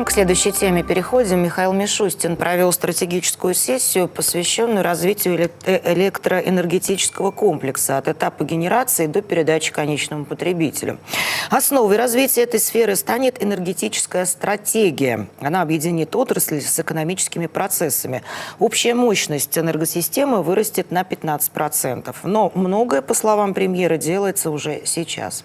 К следующей теме переходим. Михаил Мишустин провел стратегическую сессию, посвященную развитию электроэнергетического комплекса от этапа генерации до передачи конечному потребителю. Основой развития этой сферы станет энергетическая стратегия. Она объединит отрасль с экономическими процессами. Общая мощность энергосистемы вырастет на 15%. Но многое, по словам премьера, делается уже сейчас.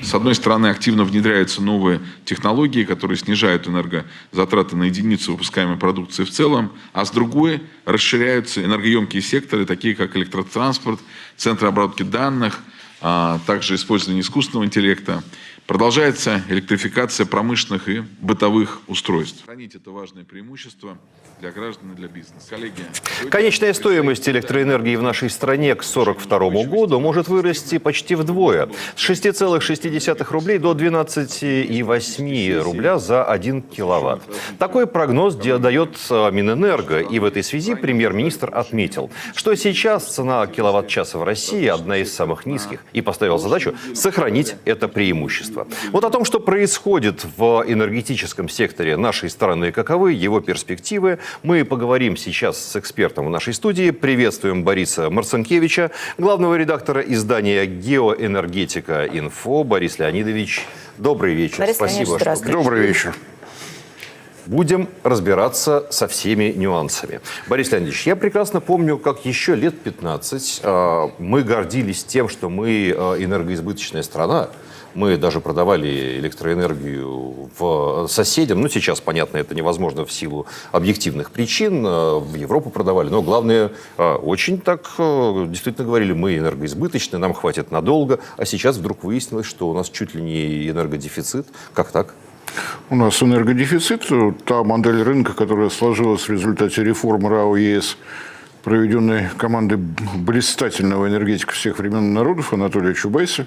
С одной стороны, активно внедряются новые технологии, которые снижают энергозатраты на единицу выпускаемой продукции в целом, а с другой расширяются энергоемкие секторы, такие как электротранспорт, центры обработки данных, также использование искусственного интеллекта. Продолжается электрификация промышленных и бытовых устройств. Хранить это важное преимущество для граждан и для бизнеса. Коллеги, конечная стоимость электроэнергии в нашей стране к 2042 году может вырасти почти вдвое. С 6,6 рублей до 12,8 рубля за 1 киловатт. Такой прогноз дает Минэнерго. И в этой связи премьер-министр отметил, что сейчас цена киловатт-часа в России одна из самых низких и поставил задачу сохранить это преимущество. Вот о том, что происходит в энергетическом секторе нашей страны, каковы его перспективы, мы поговорим сейчас с экспертом в нашей студии. Приветствуем Бориса Марцинкевича, главного редактора издания «Геоэнергетика Инфо». Борис Леонидович, добрый вечер. Борис Спасибо. Добрый вечер. Будем разбираться со всеми нюансами. Борис Леонидович, я прекрасно помню, как еще лет 15 мы гордились тем, что мы энергоизбыточная страна. Мы даже продавали электроэнергию соседям. Ну, сейчас, понятно, это невозможно в силу объективных причин. В Европу продавали. Но главное, очень так действительно говорили, мы энергоизбыточны, нам хватит надолго. А сейчас вдруг выяснилось, что у нас чуть ли не энергодефицит. Как так? У нас энергодефицит. Та модель рынка, которая сложилась в результате реформы РАО ЕС, проведенной командой блистательного энергетика всех времен и народов Анатолия Чубайса,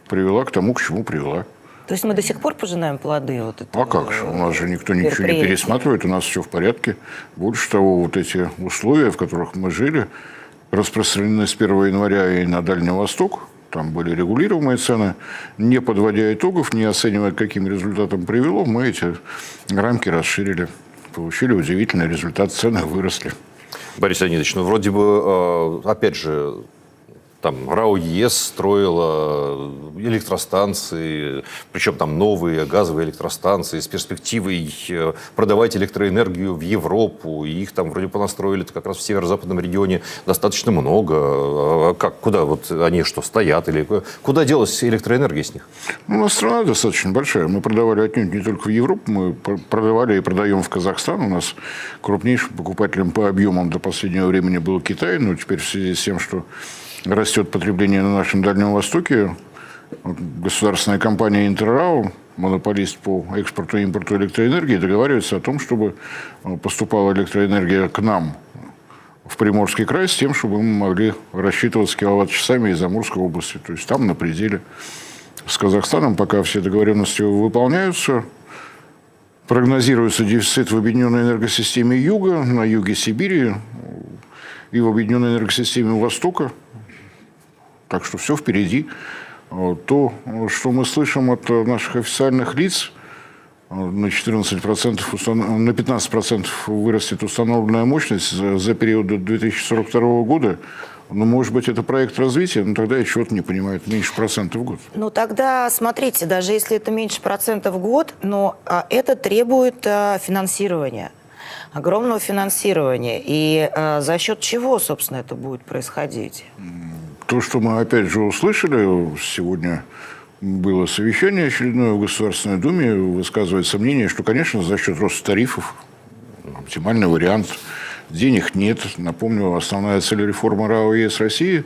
привела к тому, к чему привела. То есть мы до сих пор пожинаем плоды вот этого? А как же? У нас же никто ничего не пересматривает, у нас все в порядке. Больше того, вот эти условия, в которых мы жили, распространены с 1 января и на Дальний Восток. Там были регулируемые цены. Не подводя итогов, не оценивая, к каким результатам привело, мы эти рамки расширили. Получили удивительный результат, цены выросли. Борис Леонидович, ну вроде бы, опять же, там РАО ЕС строила электростанции, причем там новые газовые электростанции с перспективой продавать электроэнергию в Европу. И их там вроде понастроили как раз в северо-западном регионе достаточно много. А как, куда вот они что, стоят? Или куда делась электроэнергия с них? У нас страна достаточно большая. Мы продавали отнюдь не только в Европу, мы продавали и продаем в Казахстан. У нас крупнейшим покупателем по объемам до последнего времени был Китай. Но теперь в связи с тем, что растет потребление на нашем Дальнем Востоке, государственная компания «Интеррау», монополист по экспорту и импорту электроэнергии, договаривается о том, чтобы поступала электроэнергия к нам в Приморский край с тем, чтобы мы могли рассчитываться киловатт-часами из Амурской области. То есть там на пределе. С Казахстаном пока все договоренности выполняются. Прогнозируется дефицит в объединенной энергосистеме Юга, на юге Сибири и в объединенной энергосистеме Востока. Так что все впереди. То, что мы слышим от наших официальных лиц, на 14%, на 15% вырастет установленная мощность за период до 2042 года. Ну, может быть, это проект развития, но тогда я чего-то не понимаю, это меньше процентов в год. Ну, тогда, смотрите, даже если это меньше процентов в год, но это требует финансирования. Огромного финансирования. И за счет чего, собственно, это будет происходить? То, что мы опять же услышали, сегодня было совещание очередное в Государственной Думе, высказывается мнение, что, конечно, за счет роста тарифов, оптимальный вариант, денег нет. Напомню, основная цель реформы РАО ЕС России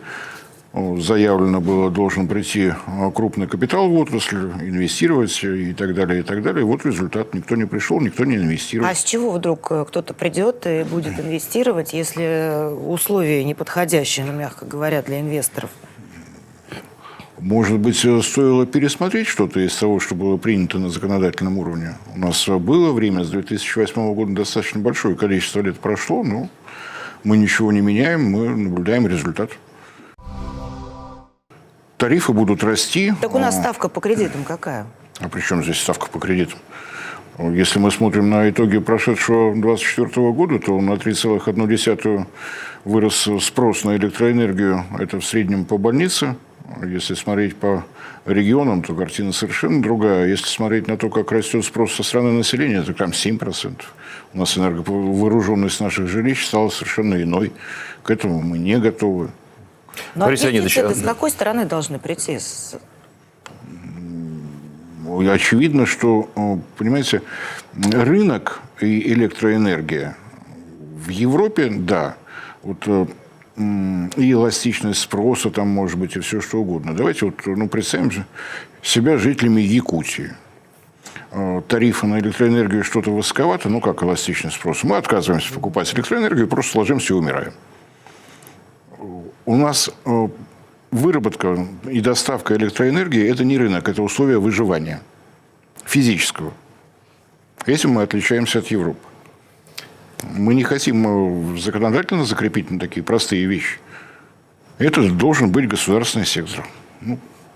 заявлено было, должен прийти крупный капитал в отрасль, инвестировать и так далее, и так далее. Вот результат. Никто не пришел, никто не инвестировал. А с чего вдруг кто-то придет и будет инвестировать, если условия неподходящие, ну, мягко говоря, для инвесторов? Может быть, стоило пересмотреть что-то из того, что было принято на законодательном уровне. У нас было время, с 2008 года достаточно большое количество лет прошло, но мы ничего не меняем, мы наблюдаем результат. Тарифы будут расти. Так у нас ставка по кредитам какая? А при чем здесь ставка по кредитам? Если мы смотрим на итоги прошедшего 2024 года, то на 3,1 вырос спрос на электроэнергию. Это в среднем по больнице. Если смотреть по регионам, то картина совершенно другая. Если смотреть на то, как растет спрос со стороны населения, то там 7%. У нас энерговооруженность наших жилищ стала совершенно иной. К этому мы не готовы. Но Борис Леонидович, с какой стороны должны прийти? Очевидно, что, понимаете, рынок и электроэнергия в Европе, да, вот и эластичность спроса там может быть, и все что угодно. Давайте вот, представим себя жителями Якутии. Тарифы на электроэнергию что-то высоковато, как эластичность спроса. Мы отказываемся покупать электроэнергию, просто ложимся и умираем. У нас выработка и доставка электроэнергии – это не рынок, это условия выживания физического. Этим мы отличаемся от Европы. Мы не хотим законодательно закрепить на такие простые вещи. Это должен быть государственный сектор.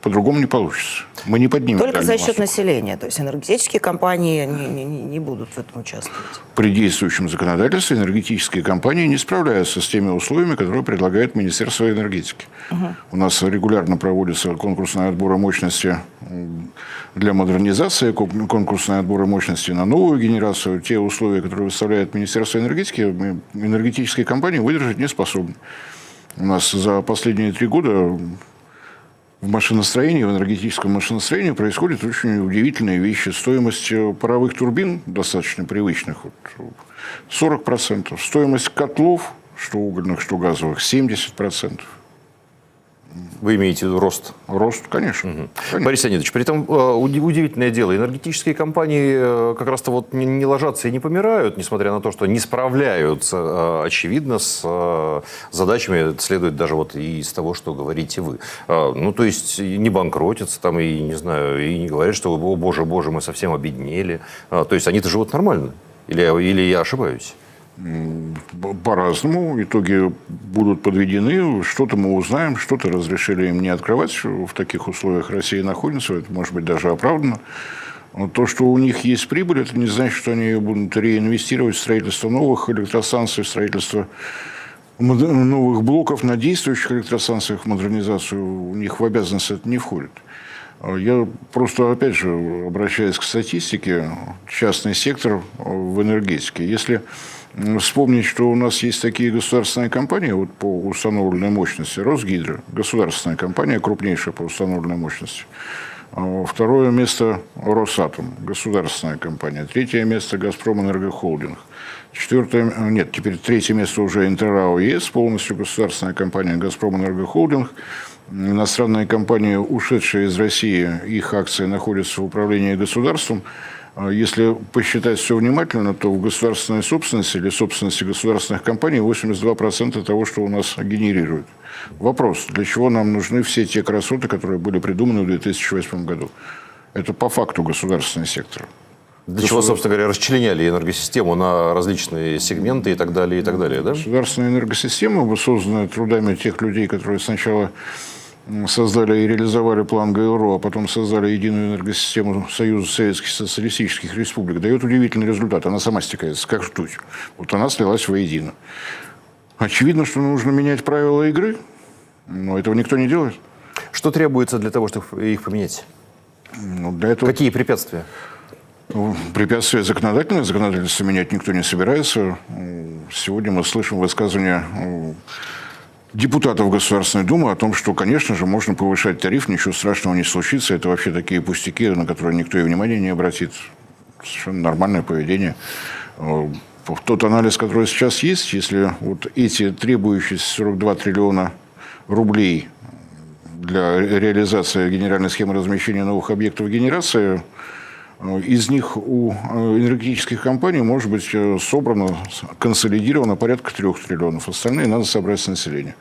По-другому не получится. Мы не поднимем. Только за счет массу. населения. То есть энергетические компании не будут в этом участвовать. При действующем законодательстве энергетические компании не справляются с теми условиями, которые предлагает Министерство энергетики. У нас регулярно проводятся конкурсные отборы мощности для модернизации, конкурсные отборы мощности на новую генерацию. Те условия, которые выставляет Министерство энергетики, энергетические компании выдержать не способны. У нас за последние 3 года в машиностроении, в энергетическом машиностроении происходят очень удивительные вещи. Стоимость паровых турбин, достаточно привычных, 40%. Стоимость котлов, что угольных, что газовых, 70%. Вы имеете в виду рост? Рост, конечно. Конечно. Борис Леонидович, при этом удивительное дело. Энергетические компании как раз-то вот не ложатся и не помирают, несмотря на то, что не справляются, очевидно, с задачами. Это следует даже вот и из того, что говорите вы. То есть не банкротятся там и, не знаю, и не говорят, что, о боже, мы совсем обеднели. То есть они-то живут нормально? Или я ошибаюсь? По-разному. Итоги будут подведены. Что-то мы узнаем, что-то разрешили им не открывать. В таких условиях Россия находится. Это может быть даже оправдано. Но то, что у них есть прибыль, это не значит, что они ее будут реинвестировать в строительство новых электростанций, в строительство новых блоков на действующих электростанциях, модернизацию. У них в обязанность это не входит. Я просто, опять же, обращаясь к статистике, частный сектор в энергетике. Если вспомнить, что у нас есть такие государственные компании по установленной мощности. Росгидро, государственная компания, крупнейшая по установленной мощности. Второе место Росатом, государственная компания. Третье место Газпром Энергохолдинг. Теперь третье место уже Интеррао ЕС, полностью государственная компания Газпром Энергохолдинг. Иностранные компании, ушедшие из России, их акции находятся в управлении государством. Если посчитать все внимательно, то в государственной собственности или собственности государственных компаний 82% того, что у нас генерируют. Вопрос, для чего нам нужны все те красоты, которые были придуманы в 2008 году? Это по факту государственный сектор. Для чего, собственно говоря, расчленяли энергосистему на различные сегменты и так далее, да? Государственная энергосистема, созданная трудами тех людей, которые сначала создали и реализовали план ГРО, а потом создали единую энергосистему Союза Советских Социалистических Республик, дает удивительный результат. Она сама стекается, как ртуть. Вот она слилась воедино. Очевидно, что нужно менять правила игры, но этого никто не делает. Что требуется для того, чтобы их поменять? Для этого... Какие препятствия? Препятствия законодательные. Законодательство менять никто не собирается. Сегодня мы слышим высказывания депутатов Государственной Думы о том, что, конечно же, можно повышать тариф, ничего страшного не случится. Это вообще такие пустяки, на которые никто и внимания не обратит. Совершенно нормальное поведение. Тот анализ, который сейчас есть, если вот эти требующиеся 42 триллиона рублей для реализации генеральной схемы размещения новых объектов генерации, из них у энергетических компаний может быть собрано, консолидировано порядка 3 триллионов. Остальные надо собрать с населения.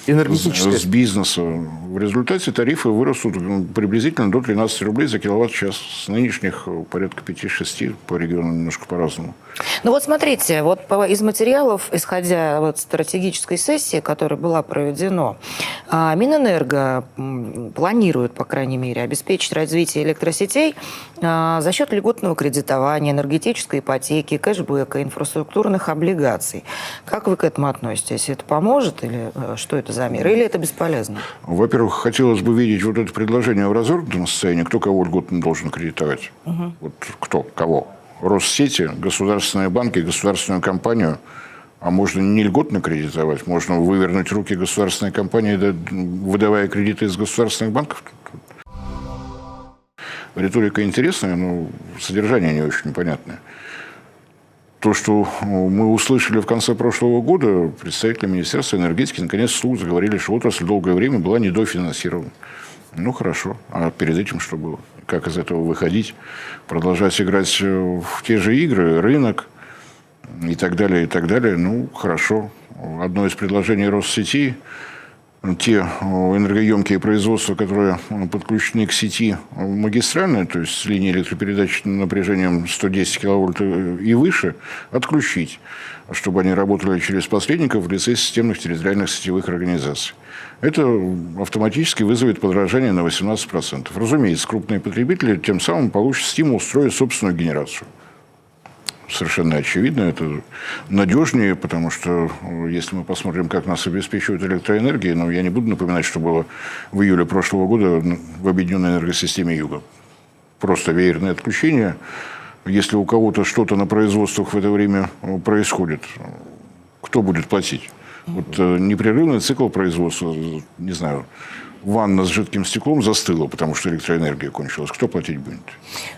С бизнеса. В результате тарифы вырастут приблизительно до 13 рублей за киловатт-час. С нынешних порядка 5-6, по регионам немножко по-разному. Ну вот смотрите, из материалов, исходя от стратегической сессии, которая была проведена, А Минэнерго планирует, по крайней мере, обеспечить развитие электросетей за счет льготного кредитования, энергетической ипотеки, кэшбэка, инфраструктурных облигаций. Как вы к этому относитесь? Это поможет или что это за меры? Или это бесполезно? Во-первых, хотелось бы видеть вот это предложение в развернутом состоянии. Кто кого льготно должен кредитовать? Вот кто? Кого? Россети, государственные банки, государственную компанию. А можно не льготно кредитовать, можно вывернуть руки государственной компании, выдавая кредиты из государственных банков. Риторика интересная, но содержание не очень понятное. То, что мы услышали в конце прошлого года, представители Министерства энергетики наконец вслух заговорили, что отрасль долгое время была недофинансирована. Ну, хорошо. А перед этим что было? Как из этого выходить? Продолжать играть в те же игры, рынок и так далее, и так далее. Ну, хорошо. Одно из предложений Россети, те энергоемкие производства, которые подключены к сети магистральной, то есть с линии электропередач напряжением 110 киловольт и выше, отключить, чтобы они работали через посредников в лице системных территориальных сетевых организаций. Это автоматически вызовет подорожание на 18%. Разумеется, крупные потребители тем самым получат стимул строить собственную генерацию. Совершенно очевидно, это надежнее, потому что если мы посмотрим, как нас обеспечивают электроэнергией, но я не буду напоминать, что было в июле прошлого года в объединенной энергосистеме Юга. Просто веерное отключение. Если у кого-то что-то на производствах в это время происходит, кто будет платить? Вот непрерывный цикл производства, не знаю, ванна с жидким стеклом застыла, потому что электроэнергия кончилась. Кто платить будет?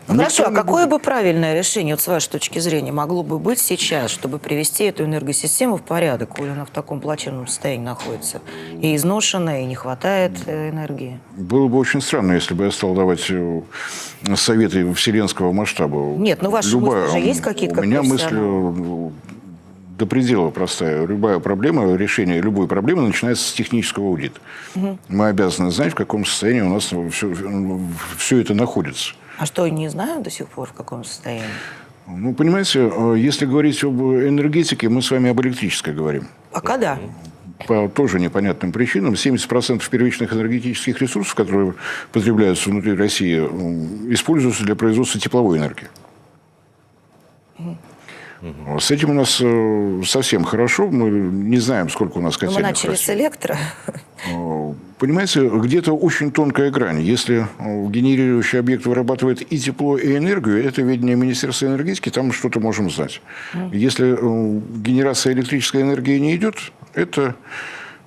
Ну, хорошо, а какое бы правильное решение, вот с вашей точки зрения, могло бы быть сейчас, чтобы привести эту энергосистему в порядок, коли она в таком плачевном состоянии находится? И изношенная, и не хватает энергии. Было бы очень странно, если бы я стал давать советы вселенского масштаба. Нет, ну ваши мысли же есть какие-то? У меня мысль до предела простая. Любая проблема, решение любой проблемы начинается с технического аудита. Мы обязаны знать, в каком состоянии у нас все это находится. А что, не знаю до сих пор, в каком состоянии? Ну, понимаете, если говорить об энергетике, мы с вами об электрической говорим. Пока да. По тоже непонятным причинам 70% первичных энергетических ресурсов, которые потребляются внутри России, используются для производства тепловой энергии. С этим у нас совсем хорошо. Мы не знаем, сколько у нас котельных. Мы начали с электро. Понимаете, где-то очень тонкая грань. Если генерирующий объект вырабатывает и тепло, и энергию, это ведение Министерства энергетики, там что-то можем знать. Если генерация электрической энергии не идет, это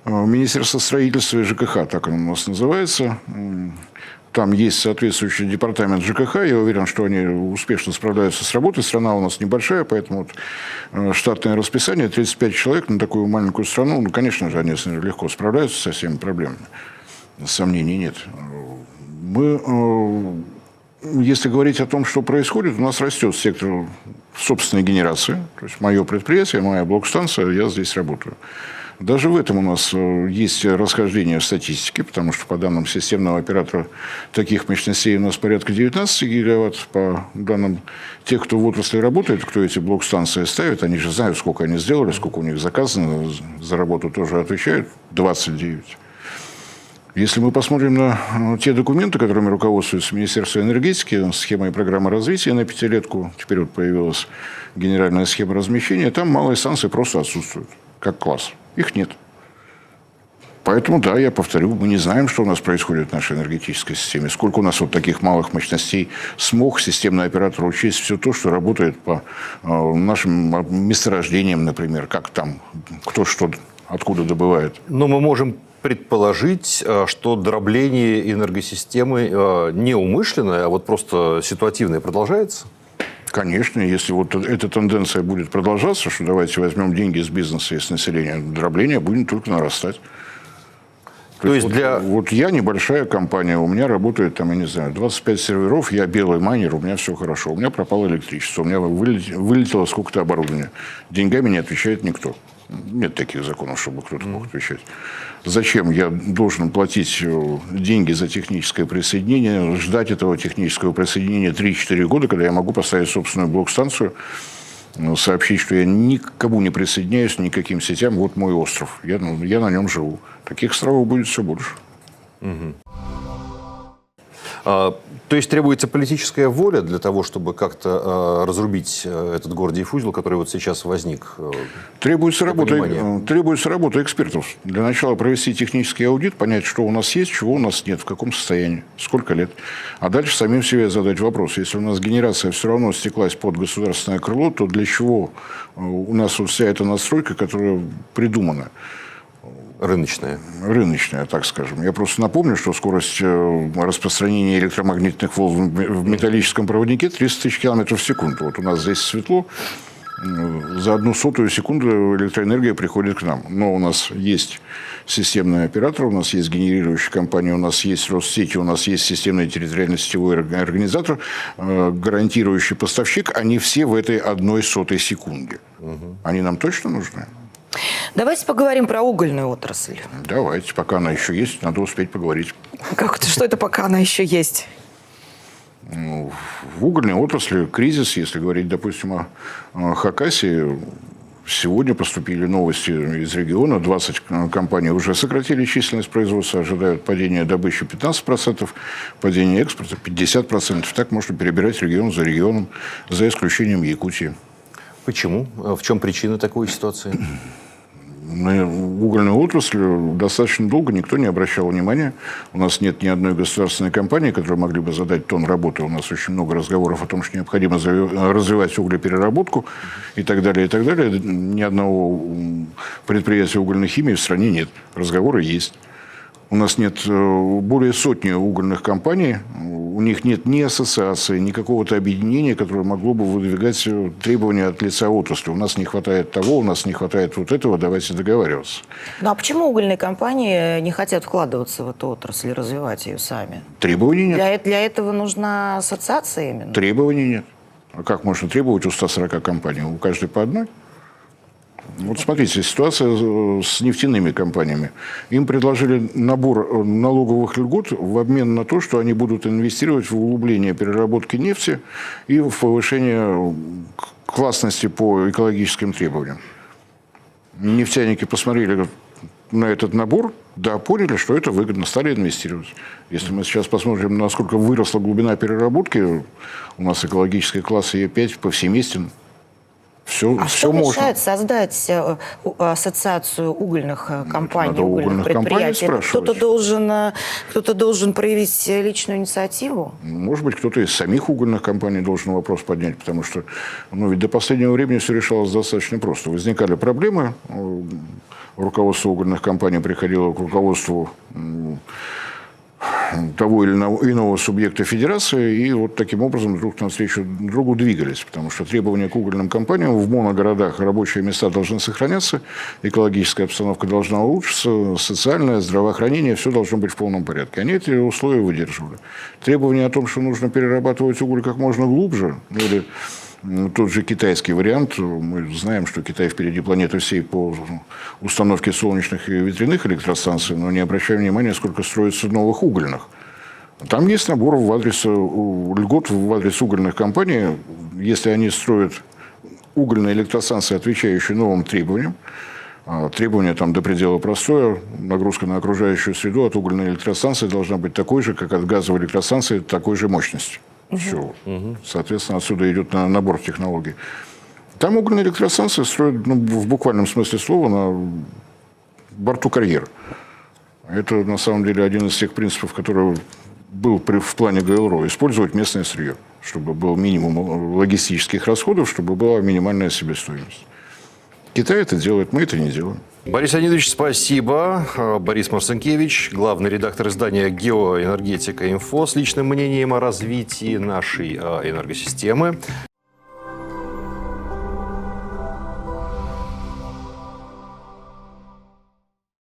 Министерство строительства и ЖКХ, так оно у нас называется. Там есть соответствующий департамент ЖКХ. Я уверен, что они успешно справляются с работой. Страна у нас небольшая, поэтому вот штатное расписание 35 человек на такую маленькую страну. Ну, конечно же, они легко справляются со всеми проблемами. Сомнений нет. Мы, если говорить о том, что происходит, у нас растет сектор собственной генерации. То есть мое предприятие, моя блок-станция, я здесь работаю. Даже в этом у нас есть расхождение в статистике, потому что по данным системного оператора таких мощностей у нас порядка 19 гигаватт. По данным тех, кто в отрасли работает, кто эти блок-станции ставит, они же знают, сколько они сделали, сколько у них заказано, за работу тоже отвечают, 29. Если мы посмотрим на те документы, которыми руководствуется Министерство энергетики, схема и программа развития на пятилетку, теперь вот появилась генеральная схема размещения, там малые станции просто отсутствуют, как класс. Их нет. Поэтому, да, я повторю, мы не знаем, что у нас происходит в нашей энергетической системе. Сколько у нас вот таких малых мощностей смог системный оператор учесть все то, что работает по нашим месторождениям, например, как там, кто что, откуда добывает. Но мы можем предположить, что дробление энергосистемы не умышленное, а вот просто ситуативное продолжается? Конечно, если вот эта тенденция будет продолжаться, что давайте возьмем деньги с бизнеса и с населения, дробление будет только нарастать. То есть вот я небольшая компания, у меня работает, там, я не знаю, 25 серверов, я белый майнер, у меня все хорошо. У меня пропало электричество, у меня вылетело сколько-то оборудования. Деньгами не отвечает никто. Нет таких законов, чтобы кто-то мог отвечать. Зачем я должен платить деньги за техническое присоединение, ждать этого технического присоединения 3-4 года, когда я могу поставить собственную блок-станцию сообщить, что я никому не присоединяюсь, никаким сетям, вот мой остров, я на нем живу. Таких островов будет все больше. То есть требуется политическая воля для того, чтобы как-то разрубить этот Гордиев узел, который вот сейчас возник? Требуется работа экспертов. Для начала провести технический аудит, понять, что у нас есть, чего у нас нет, в каком состоянии, сколько лет. А дальше самим себе задать вопрос. Если у нас генерация все равно стеклась под государственное крыло, то для чего у нас вот вся эта настройка, которая придумана? Рыночная, так скажем. Я просто напомню, что скорость распространения электромагнитных волн в металлическом проводнике 300 тысяч километров в секунду. Вот у нас здесь светло, за 0,01 секунду электроэнергия приходит к нам. Но у нас есть системный оператор, у нас есть генерирующая компания, у нас есть Россети, у нас есть системный территориально-сетевой организатор, гарантирующий поставщик. Они все в этой 0,01 секунде. Они нам точно нужны? Давайте поговорим про угольную отрасль. Давайте, пока она еще есть, надо успеть поговорить. Что это пока она еще есть? В угольной отрасли кризис, если говорить, допустим, о Хакасии, сегодня поступили новости из региона. 20 компаний уже сократили численность производства, ожидают падения добычи 15%, падения экспорта 50%. Так можно перебирать регион за регионом, за исключением Якутии. Почему? В чем причина такой ситуации? На угольную отрасль достаточно долго никто не обращал внимания. У нас нет ни одной государственной компании, которая могли бы задать тон работы. У нас очень много разговоров о том, что необходимо развивать углепереработку и так далее, и так далее. Ни одного предприятия угольной химии в стране нет. Разговоры есть. У нас нет более сотни угольных компаний, у них нет ни ассоциации, ни какого-то объединения, которое могло бы выдвигать требования от лица отрасли. У нас не хватает того, у нас не хватает вот этого, давайте договариваться. Ну а почему угольные компании не хотят вкладываться в эту отрасль и развивать ее сами? Требований нет. Для этого нужна ассоциация именно? Требований нет. А как можно требовать у 140 компаний? У каждой по одной? Вот смотрите, ситуация с нефтяными компаниями. Им предложили набор налоговых льгот в обмен на то, что они будут инвестировать в углубление переработки нефти и в повышение классности по экологическим требованиям. Нефтяники посмотрели на этот набор, да, поняли, что это выгодно, стали инвестировать. Если мы сейчас посмотрим, насколько выросла глубина переработки, у нас экологический класс Е5 повсеместен. Все что можно. мешает создать ассоциацию угольных компаний, Надо угольных предприятий? спрашивать. Кто-то должен проявить личную инициативу? Может быть, кто-то из самих угольных компаний должен вопрос поднять, потому что ведь до последнего времени все решалось достаточно просто. Возникали проблемы, руководство угольных компаний приходило к руководству того или иного субъекта федерации, и вот таким образом друг навстречу другу двигались, потому что требования к угольным компаниям в моногородах, рабочие места должны сохраняться, экологическая обстановка должна улучшиться, социальное, здравоохранение, все должно быть в полном порядке. Они эти условия выдерживали. Требования о том, что нужно перерабатывать уголь как можно глубже, или тот же китайский вариант. Мы знаем, что Китай впереди планеты всей по установке солнечных и ветряных электростанций, но не обращаем внимания, сколько строится новых угольных. Там есть набор в адрес льгот в адрес угольных компаний. Если они строят угольные электростанции, отвечающие новым требованиям, требования там до предела простое, нагрузка на окружающую среду от угольной электростанции должна быть такой же, как от газовой электростанции, такой же мощности. Все. Соответственно, отсюда идет набор технологий. Там угольные электростанции строят в буквальном смысле слова на борту карьера. Это на самом деле один из тех принципов, который был в плане ГЛРО. Использовать местное сырье, чтобы был минимум логистических расходов, чтобы была минимальная себестоимость. Китай это делает, мы это не делаем. Борис Леонидович, спасибо. Борис Марцинкевич, главный редактор издания «Геоэнергетика Инфо» с личным мнением о развитии нашей энергосистемы.